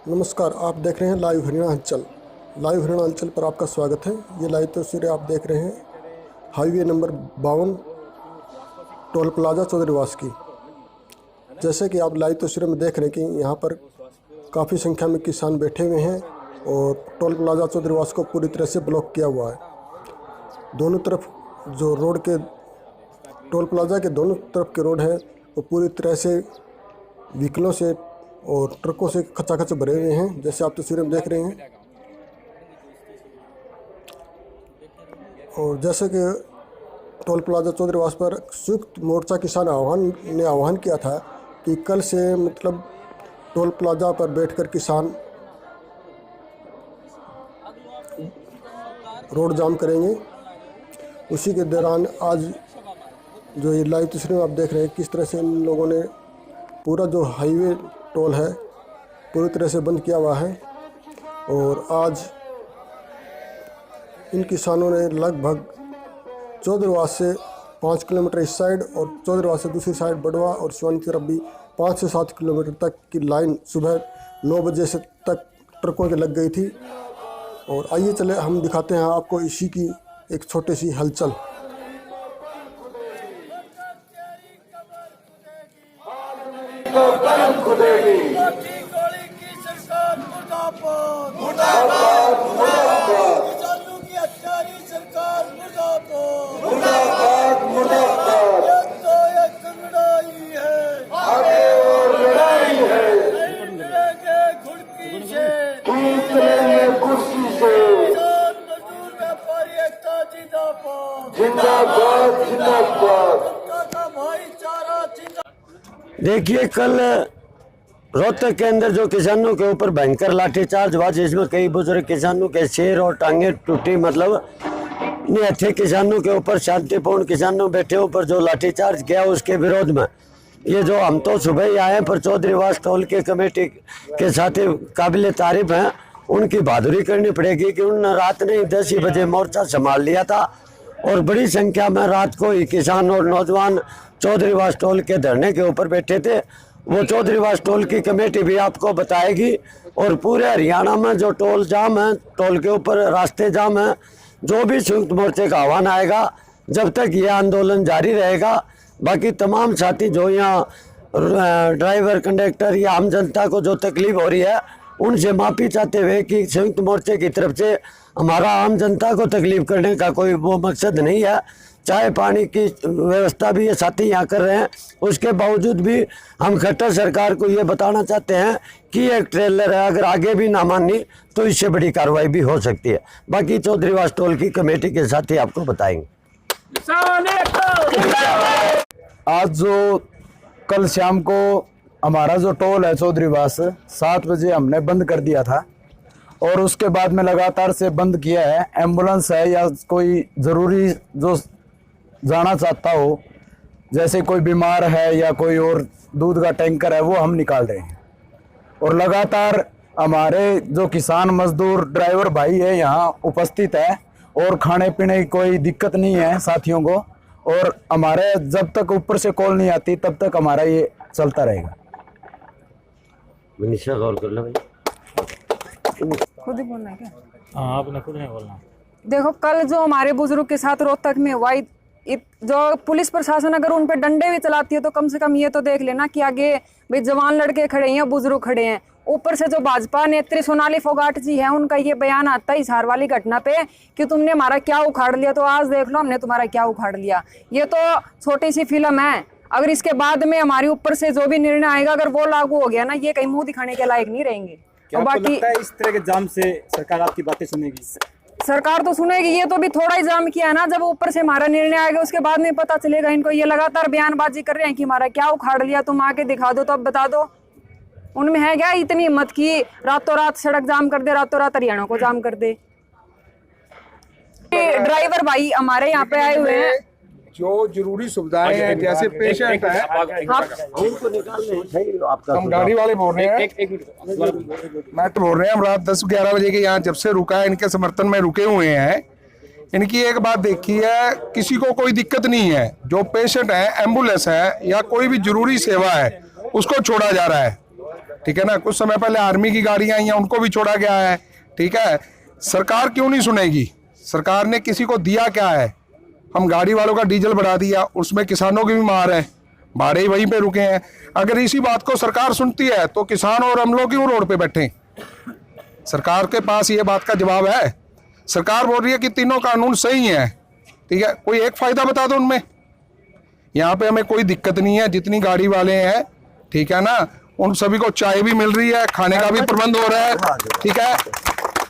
नमस्कार, आप देख रहे हैं लाइव हरियाणा हलचल। लाइव हरियाणा हलचल पर आपका स्वागत है। ये लाइव तस्वीरें आप देख रहे हैं highway number 52 toll plaza Chaudhariwas की। जैसे कि आप लाइव तस्वीरों में देख रहे हैं कि यहाँ पर काफ़ी संख्या में किसान बैठे हुए हैं और टोल प्लाजा चौधरीवास को पूरी तरह से ब्लॉक किया हुआ है। दोनों तरफ जो रोड के टोल प्लाजा के दोनों तरफ के रोड है वो पूरी तरह से व्हीकलों से और ट्रकों से खचाखच भरे हुए हैं, जैसे आप तस्वीरें में देख रहे हैं। और जैसे कि टोल प्लाजा चौधरीवास पर संयुक्त मोर्चा किसान आह्वान किया था कि कल से मतलब टोल प्लाजा पर बैठकर किसान रोड जाम करेंगे। उसी के दौरान आज जो ये लाइव तस्वीरें आप देख रहे हैं किस तरह से इन लोगों ने पूरा जो हाईवे टोल है पूरी तरह से बंद किया हुआ है। और आज इन किसानों ने लगभग चौधरीवास से 5 किलोमीटर इस साइड और चौधरीवास से दूसरी साइड बड़वा और शिवानी की तरफ भी 5 से 7 किलोमीटर तक की लाइन सुबह 9 बजे से तक ट्रकों के लग गई थी। और आइए चले हम दिखाते हैं आपको इसी की एक छोटी सी हलचल। देखिए, कल रोहतक के अंदर जो किसानों के ऊपर भयंकर लाठीचार्ज हुआ जिसमें कई बुजुर्ग किसानों के सिर और टांगे टूटी, मतलब निहत्थे किसानों के ऊपर शांतिपूर्ण किसानों बैठे ऊपर जो लाठीचार्ज किया उसके विरोध में ये जो हम तो सुबह ही आए पर चौधरीवास टोल के कमेटी के साथ काबिल तारीफ हैं। उनकी बहादुरी करनी पड़ेगी कि उन्होंने रात ने 10 ही बजे मोर्चा संभाल लिया था और बड़ी संख्या में रात को ही किसान और नौजवान चौधरीवास टोल के धरने के ऊपर बैठे थे। वो चौधरीवास टोल की कमेटी भी आपको बताएगी। और पूरे हरियाणा में जो टोल जाम है, टोल के ऊपर रास्ते जाम है, जो भी संयुक्त मोर्चे का आह्वान आएगा जब तक ये आंदोलन जारी रहेगा। बाकी तमाम साथी जो यहाँ ड्राइवर कंडक्टर या आम जनता को जो तकलीफ हो रही है उनसे माफ़ी चाहते हुए कि संयुक्त मोर्चे की तरफ से हमारा आम जनता को तकलीफ करने का कोई वो मकसद नहीं है। चाय पानी की व्यवस्था भी ये साथी यहाँ कर रहे हैं, उसके बावजूद भी हम खट्टर सरकार को ये बताना चाहते हैं कि एक ट्रेलर है, अगर आगे भी ना मानी तो इससे बड़ी कार्रवाई भी हो सकती है। बाकी चौधरीवास टोल की कमेटी के साथी आपको बताएंगे। आज जो कल शाम को हमारा जो टोल है चौधरीवास 7 बजे हमने बंद कर दिया था और उसके बाद में लगातार से बंद किया है। एम्बुलेंस है या कोई ज़रूरी जो जाना चाहता हो, जैसे कोई बीमार है या कोई और दूध का टैंकर है, वो हम निकाल रहे हैं। और लगातार हमारे जो किसान मजदूर ड्राइवर भाई है यहाँ उपस्थित है और खाने पीने की कोई दिक्कत नहीं है साथियों को। और हमारे जब तक ऊपर से कॉल नहीं आती तब तक हमारा ये चलता रहेगा। मनीषा गौर कर लो भाई। खुद ही बोलना है क्या? हाँ, आपने खुद नहीं बोलना। देखो, कल जो हमारे बुजुर्ग के साथ रोहतक में हुआ, जो पुलिस प्रशासन अगर उन पे डंडे भी चलाती है तो कम से कम ये तो देख लेना कि आगे भाई जवान लड़के खड़े हैं, बुजुर्ग खड़े हैं। ऊपर से जो भाजपा नेत्री सोनाली फोगाट जी हैं, उनका ये बयान आता है हिसार वाली घटना पे कि तुमने हमारा क्या उखाड़ लिया, तो आज देख लो हमने तुम्हारा क्या उखाड़ लिया। ये तो छोटी सी फिल्म है। अगर इसके बाद में हमारे ऊपर से जो भी निर्णय आएगा अगर वो लागू हो गया ना, ये कहीं मुंह दिखाने के लायक नहीं रहेंगे। क्या आपको लगता है इस तरह के जाम से सरकार आपकी बातें सुनेगी? सरकार तो सुनेगी। ये तो भी थोड़ा ही जाम किया है ना, जब ऊपर से हमारा निर्णय आएगा उसके बाद में पता चलेगा इनको। ये लगातार बयानबाजी कर रहे हैं कि हमारा क्या उखाड़ लिया, तुम आके दिखा दो तो अब बता दो। उनमें है क्या इतनी हिम्मत की रातों रात सड़क जाम कर दे, रातों रात हरियाणा को जाम कर दे। ड्राइवर भाई हमारे यहाँ पे आए हुए हैं, जो जरूरी सुविधाएं हैं जैसे पेशेंट है, हम गाड़ी वाले बोल रहे हैं, मैं तो बोल रहे हैं हम रात 10-11 बजे के यहाँ जब से रुका है इनके समर्थन में रुके हुए हैं। इनकी एक बात देखी है, किसी को कोई दिक्कत नहीं है। जो पेशेंट है, एम्बुलेंस है या कोई भी जरूरी सेवा है उसको छोड़ा जा रहा है। ठीक है ना। कुछ समय पहले आर्मी की गाड़ियां आई हैं, उनको भी छोड़ा गया है, ठीक है। सरकार क्यों नहीं सुनेगी? सरकार ने किसी को दिया क्या है? हम गाड़ी वालों का डीजल बढ़ा दिया, उसमें किसानों की भी मार है, भाड़े ही वहीं पे रुके हैं। अगर इसी बात को सरकार सुनती है तो किसान और हम लोग क्यों रोड पे बैठे? सरकार के पास ये बात का जवाब है। सरकार बोल रही है कि तीनों कानून सही हैं, ठीक है, कोई एक फायदा बता दो उनमें। यहाँ पे हमें कोई दिक्कत नहीं है, जितनी गाड़ी वाले हैं, ठीक है ना, उन सभी को चाय भी मिल रही है, खाने का भी प्रबंध हो रहा है, ठीक है,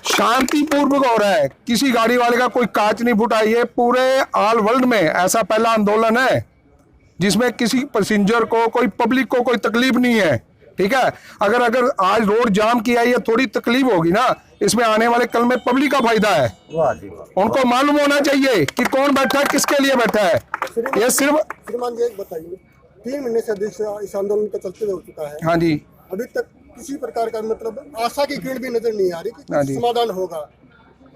शांतिपूर्वक हो रहा है। किसी गाड़ी वाले का कोई कांच नहीं फूटा। ये पूरे ऑल वर्ल्ड में ऐसा पहला आंदोलन है जिसमें किसी पैसेंजर को, कोई पब्लिक को कोई तकलीफ नहीं है, ठीक है। अगर आज रोड जाम किया, ये थोड़ी तकलीफ होगी ना, इसमें आने वाले कल में पब्लिक का फायदा है। उनको मालूम होना चाहिए कि कौन बैठा है, किसके लिए बैठा है। ये सिर्फ श्रीमान जी एक बताइए, 3 महीने से अधिक से इस आंदोलन का चलते हुए हो चुका है, हाँ जी, अभी तक किसी प्रकार का मतलब आशा की किरण भी नजर नहीं आ रही कि हाँ कुछ जी। समाधान होगा।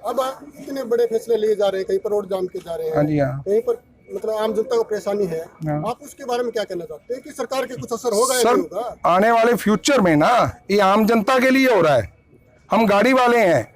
अब इतने बड़े फैसले लिए जा रहे हैं, कहीं पर रोड जाम किए जा रहे हाँ जी, हैं, हाँ। कहीं पर मतलब आम जनता को परेशानी है, हाँ। आप उसके बारे में क्या कहना चाहते हैं कि सरकार के कुछ असर होगा या सर, नहीं होगा? आने वाले फ्यूचर में ना ये आम जनता के लिए हो रहा है। हम गाड़ी वाले हैं,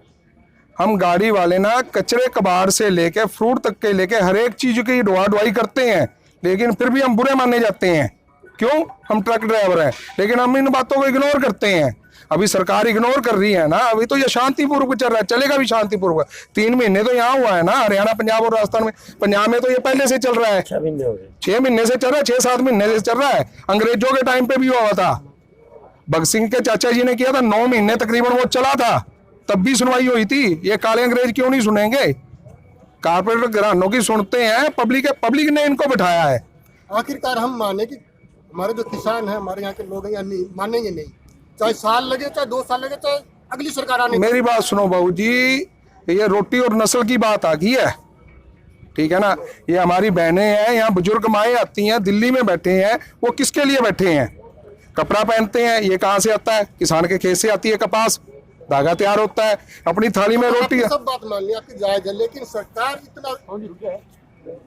हम गाड़ी वाले ना कचरे कबाड़ से लेके फ्रूट तक के लेके हर एक चीज की ढोआ ढुआई करते हैं, लेकिन फिर भी हम बुरे माने जाते हैं। क्यों? हम ट्रक ड्राइवर हैं, लेकिन हम इन बातों को इग्नोर करते हैं। अभी सरकार इग्नोर कर रही है ना, अभी तो ये शांतिपूर्वक चल रहा है, चलेगा भी शांतिपूर्वक। 3 महीने तो यहाँ हुआ है ना, हरियाणा, पंजाब और राजस्थान में। पंजाब में तो ये पहले से चल रहा है, 6 महीने से चल रहा है, 6-7 महीने से चल रहा है। अंग्रेजों के टाइम पे भी हुआ था, भगत सिंह के चाचा जी ने किया था, 9 महीने तकरीबन वो चला था, तब भी सुनवाई हुई थी। ये काले अंग्रेज क्यों नहीं सुनेंगे? कारपोरेट घरानों की सुनते हैं, पब्लिक ने इनको बिठाया है। आखिरकार हम माने कि हमारे जो किसान हैं, हमारे यहाँ के लोग हैं, या नहीं मानेंगे? नहीं, चाहे साल लगे, चाहे 2 साल लगे, चाहे अगली सरकार आने। मेरी बात सुनो बाबू जी, ये रोटी और नस्ल की बात आ गई है, ठीक है ना। ये हमारी बहनें हैं, यहाँ बुजुर्ग माएँ आती हैं, दिल्ली में बैठे हैं, वो किसके लिए बैठे हैं? कपड़ा पहनते हैं, ये कहाँ से आता है? किसान के खेत से आती है कपास, धागा तैयार होता है, अपनी थाली में रोटी है। सब बात मान ली आपकी जायज है, लेकिन सरकार इतना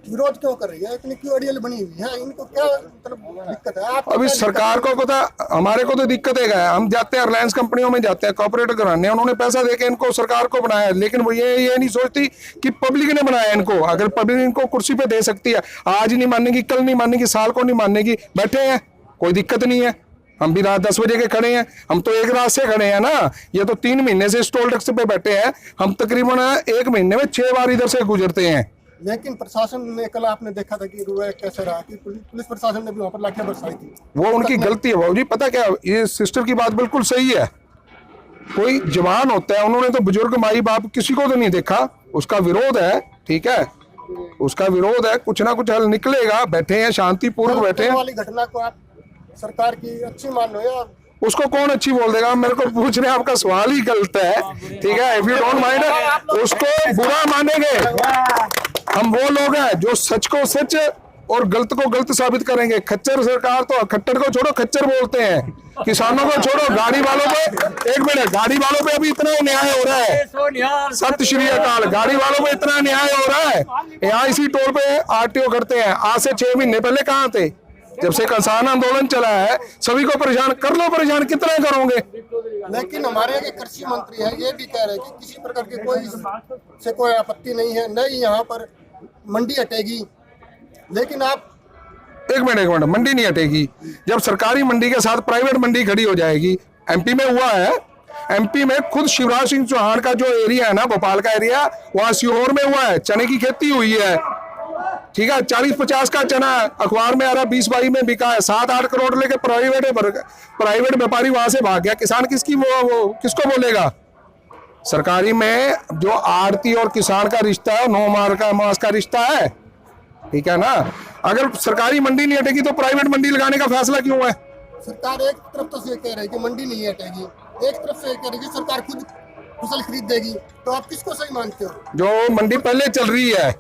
विरोध क्यों कर रही है? इतनी क्यों अड़ियल बनी हुई है? इनको क्या मतलब दिक्कत है? आप अभी सरकार को पता, हमारे को तो दिक्कत है। हम जाते हैं रिलायंस कंपनियों में, जाते हैं कॉर्पोरेट घराने, उन्होंने पैसा देके इनको, सरकार को बनाया, लेकिन वो ये नहीं सोचती कि पब्लिक ने बनाया इनको। अगर पब्लिक इनको कुर्सी पे दे सकती है, आज नहीं मानेगी, कल नहीं मानेगी, साल को नहीं मानेगी, बैठे हैं, कोई दिक्कत नहीं है। हम भी रात 10 बजे के खड़े हैं, हम तो एक रात से खड़े हैं ना। ये तो 3 महीने से टोल टैक्स पे बैठे हैं, हम तकरीबन 1 महीने में 6 बार इधर से गुजरते हैं। लेकिन प्रशासन ने, कल आपने देखा था कि रुपये कैसे रहा कि पुलिस प्रशासन ने भी वहाँ पर लाठियां बरसाई थी। वो उनकी गलती है बाबू जी। पता क्या, ये सिस्टर की बात बिल्कुल सही है। कोई जवान होता है, उन्होंने तो बुजुर्ग माई बाप किसी को तो नहीं देखा, उसका विरोध है, ठीक है, उसका विरोध है, कुछ ना कुछ हल निकलेगा। बैठे हैं, शांतिपूर्वक बैठे हैं। वाली घटना को आप सरकार की अच्छी मान लो या उसको कौन अच्छी बोल देगा? मेरे को पूछ रहे हैं, आपका सवाल ही गलत है, ठीक है। इफ यू डोंट माइंड, उसको बुरा मानेंगे। हम वो लोग हैं जो सच को सच और गलत को गलत साबित करेंगे। खच्चर सरकार तो, खट्टर को छोड़ो, खच्चर बोलते हैं। किसानों को छोड़ो, गाड़ी वालों पे, 1 मिनट, गाड़ी वालों पे अभी इतना न्याय हो रहा है। सत्य श्री अकाल, गाड़ी वालों पे इतना न्याय हो रहा है। यहाँ इसी टोल पे आरटीओ करते हैं। आज से 6 महीने पहले कहाँ थे? जब से किसान आंदोलन चला है, सभी को परेशान कर लो, परेशान कितना करोगे? लेकिन हमारे यहाँ के कृषि मंत्री है, ये भी कह रहे हैं कि किसी प्रकार की कोई आपत्ति नहीं है, नहीं यहाँ पर मंडी हटेगी। लेकिन आप एक मिनट, मंडी नहीं हटेगी। जब सरकारी मंडी के साथ प्राइवेट मंडी खड़ी हो जाएगी, एमपी में हुआ है। एमपी में खुद शिवराज सिंह चौहान का जो एरिया है ना, भोपाल का एरिया, वहां सीहोर में हुआ है, चने की खेती हुई है, ठीक है। 40-50 का चना अखबार में आ रहा, 20-22 में बिका है। 7-8 करोड़ लेके प्राइवेट व्यापारी वहां से भाग गया। किसान किसको बोलेगा? सरकारी में जो आड़ती और किसान का रिश्ता है, 9 मास का रिश्ता है, ठीक है ना। अगर सरकारी मंडी नहीं हटेगी तो प्राइवेट मंडी लगाने का फैसला क्यों है? सरकार एक तरफ तो से कह रही है कि मंडी नहीं हटेगी, एक तरफ से कह रही है कि सरकार खुद फसल खरीद देगी। तो आप किसको सही मानते हो? जो मंडी पहले चल रही है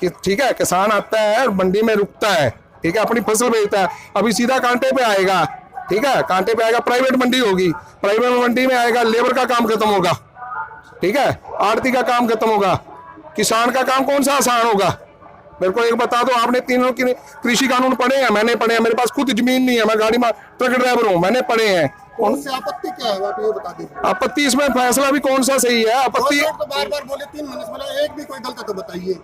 कि ठीक है, किसान आता है और मंडी में रुकता है, ठीक है, अपनी फसल बेचता है, अभी सीधा कांटे पे आएगा, ठीक है, कांटे पे आएगा, प्राइवेट मंडी होगी, प्राइवेट मंडी में आएगा, लेबर का काम खत्म होगा, ठीक है, आड़ती का काम खत्म होगा, किसान का काम कौन सा आसान होगा? मेरे को एक बता दो, आपने तीनों कृषि कानून पढ़े हैं? मैंने पढ़े हैं, मेरे पास खुद जमीन नहीं है, मैं गाड़ी में ट्रक ड्राइवर हूँ, मैंने पढ़े हैं, कौन से आपत्ति क्या है आप ये बता दीजिए। आपत्ति इसमें फैसला भी कौन सा सही है? आपत्ति तो बार बार बोले 3 महीने से बोला, एक भी कोई गलत है तो बताइए।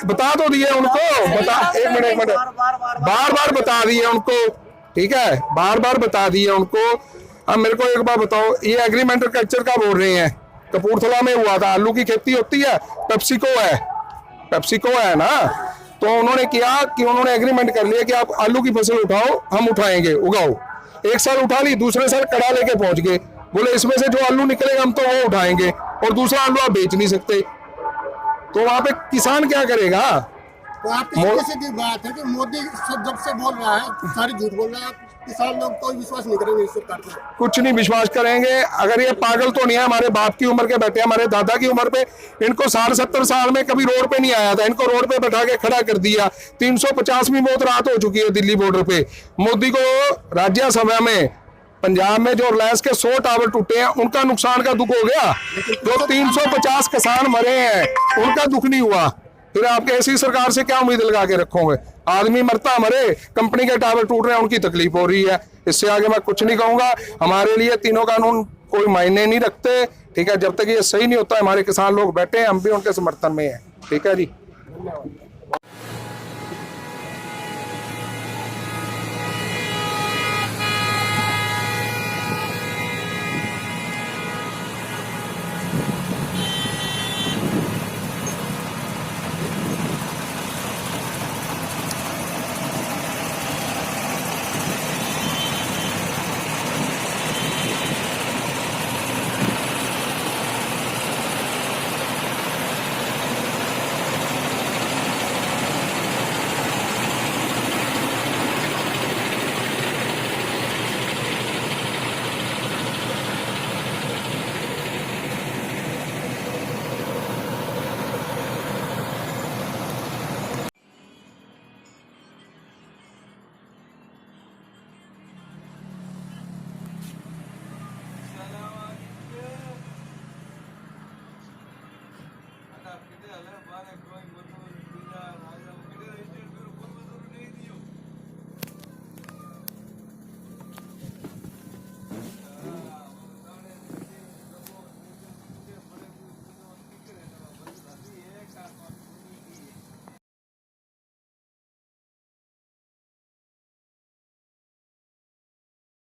बता तो दिए उनको, बता, एक मिनट बार बार बता दिए उनको, ठीक है, बार बार बता दिए उनको। अब मेरे को एक बार बताओ, ये एग्रीमेंट कैप्चर का बोल रहे हैं, कपूरथला में हुआ था, आलू की खेती होती है, पेप्सिको है ना, तो उन्होंने किया कि उन्होंने एग्रीमेंट कर लिया कि आप आलू की फसल उठाओ, हम उठाएंगे, उगाओ। एक साल उठा ली, दूसरे साल कड़ा लेके पहुंच गए, बोले इसमें से जो आलू निकलेगा हम तो वो उठाएंगे, और दूसरा आलू आप बेच नहीं सकते, तो वहां पे किसान क्या करेगा? तो आपकी सीधी बात है कि मोदी जब से बोल रहा है सारी झूठ बोल रहा है, किसान लोग कोई विश्वास नहीं करेंगे इस सरकार पे। कुछ नहीं विश्वास करेंगे। अगर ये पागल तो नहीं है, हमारे बाप की उम्र के बैठे, हमारे दादा की उम्र पे, इनको 70 साल में कभी रोड पे नहीं आया था, इनको रोड पे बैठा के खड़ा कर दिया। 350वीं मौत रात हो चुकी है दिल्ली बॉर्डर पे। मोदी को राज्यसभा में पंजाब में जो रिलायंस के 100 टावर टूटे हैं उनका नुकसान का दुख हो गया, जो 350 किसान मरे हैं उनका दुख नहीं हुआ। फिर आप ऐसी सरकार से क्या उम्मीद लगा के रखोगे? आदमी मरता मरे, कंपनी के टावर टूट रहे हैं, उनकी तकलीफ हो रही है। इससे आगे मैं कुछ नहीं कहूंगा। हमारे लिए तीनों कानून कोई मायने नहीं रखते, ठीक है। जब तक ये सही नहीं होता, हमारे किसान लोग बैठे हैं, हम भी उनके समर्थन में हैं, ठीक है जी। Kita ada banyak growing